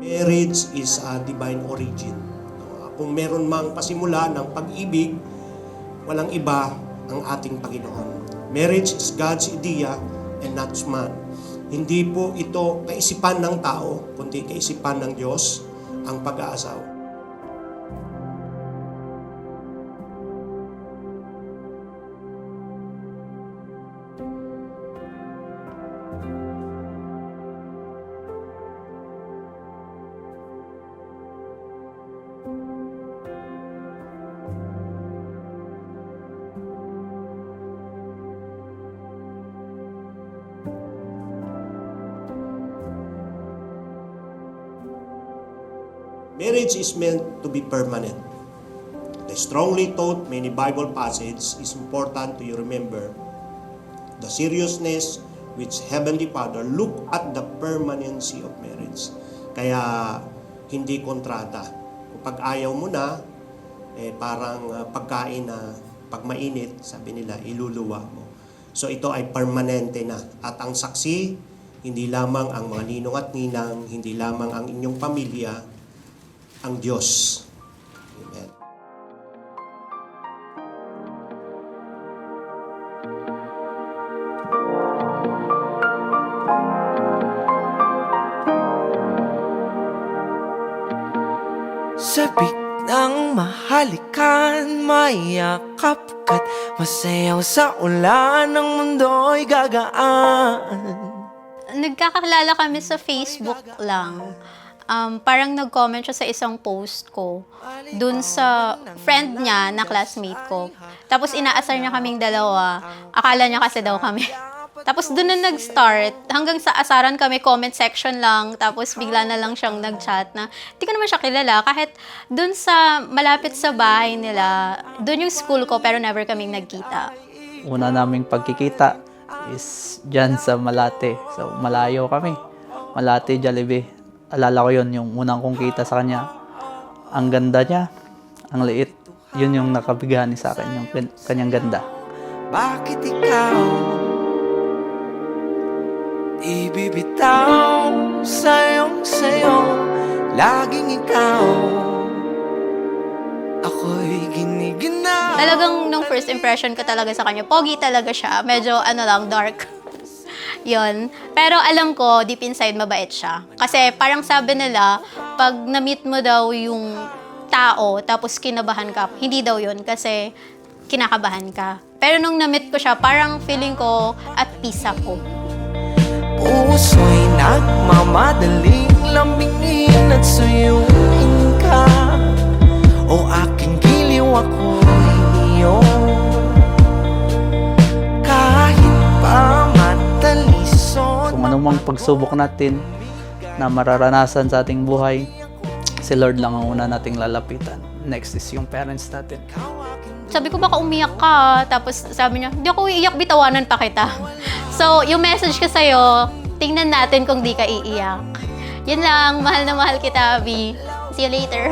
Marriage is a divine origin. Kung meron mang pasimula ng pag-ibig, walang iba ang ating Panginoon. Marriage is God's idea and not man. Hindi po ito kaisipan ng tao, kundi kaisipan ng Diyos ang pag-aasawa. Marriage is meant to be permanent. The strongly taught many Bible passages is important to you remember the seriousness which Heavenly Father look at the permanency of marriage. Kaya hindi kontrata. Kapag ayaw mo na, parang pagkain na pag mainit, sabi nila, iluluwa mo. So ito ay permanente na. At ang saksi, hindi lamang ang mga ninong at ninang, hindi lamang ang inyong pamilya, ang Diyos. Amen. Sabik ng mahalikan, mayakap ka't masayaw sa ulan, ng mundo'y gagaan. Nagkakakilala kami sa Facebook lang. Parang nag-comment siya sa isang post ko dun sa friend niya na classmate ko. Tapos inaasar niya kaming dalawa. Akala niya kasi daw kami. Tapos dun na nag-start. Hanggang sa asaran kami, comment section lang. Tapos bigla na lang siyang nag-chat na hindi ko naman siya kilala. Kahit dun sa malapit sa bahay nila, dun yung school ko pero never kaming nagkita. Una naming pagkikita is dyan sa Malate. So malayo kami. Malate, Jollibee. Alala ko yun, yung unang kong kita sa kanya. Ang ganda niya, ang liit. Yun yung nakabigani sa akin, yung kanyang ganda. Bakit ikaw ibibitaw sayong-sayo, laging ikaw ako'y giniginaw. Talagang nung first impression ko talaga sa kanya, pogi talaga siya. Medyo dark. Yon. Pero alam ko, deep inside, mabait siya. Kasi parang sabi nila, pag na-meet mo daw yung tao, tapos kinabahan ka, hindi daw yun kasi kinakabahan ka. Pero nung na-meet ko siya, parang feeling ko at peace ako. Puso'y nagmamadaling lambingin at suyuin ka. O aking giliw, ako'y iyong kahit pa kung anumang pagsubok natin na mararanasan sa ating buhay, si Lord lang ang una nating lalapitan. Next is yung parents natin. Sabi ko, baka umiyak ka. Tapos sabi niya, hindi ako iiyak, bitawanan pa kita. So, yung message ko sa'yo, tingnan natin kung di ka iiyak. Yun lang, mahal na mahal kita, Abby. See you later.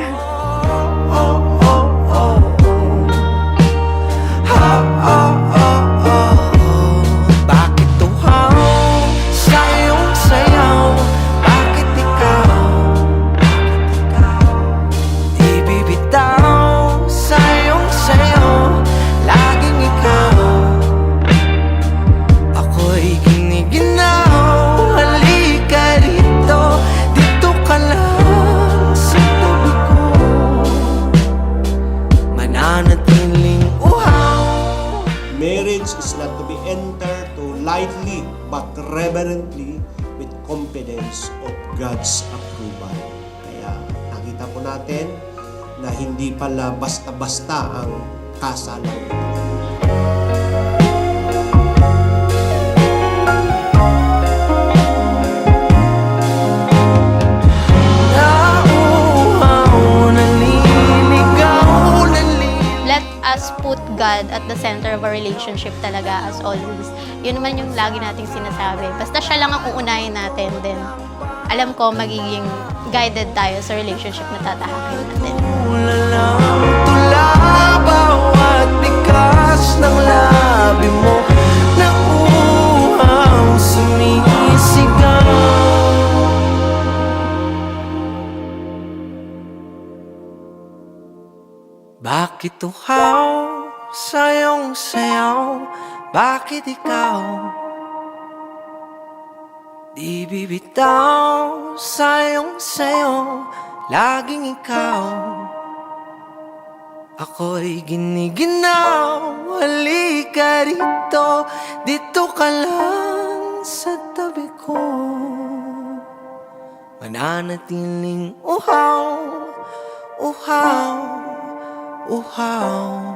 lightly but reverently with confidence of God's approval. Kaya nakita po natin na hindi pala basta-basta ang kasalan ito. Let us put God at the center of our relationship talaga as always. Yun naman yung lagi nating sinasabi. Basta siya lang ang uunahin natin, then alam ko magiging guided tayo sa relationship na tatahakin natin. Tula bawat bigas ng labi mo na uhang sumisigaw. Bakit uhaw sa iyong sayaw? Bakit ikaw di bibitaw sa iyong sayo? Laging ikaw, ako'y giniginaw. Halika rito, dito ka lang sa tabi ko. Mananatiling uhaw, uhaw, uhaw.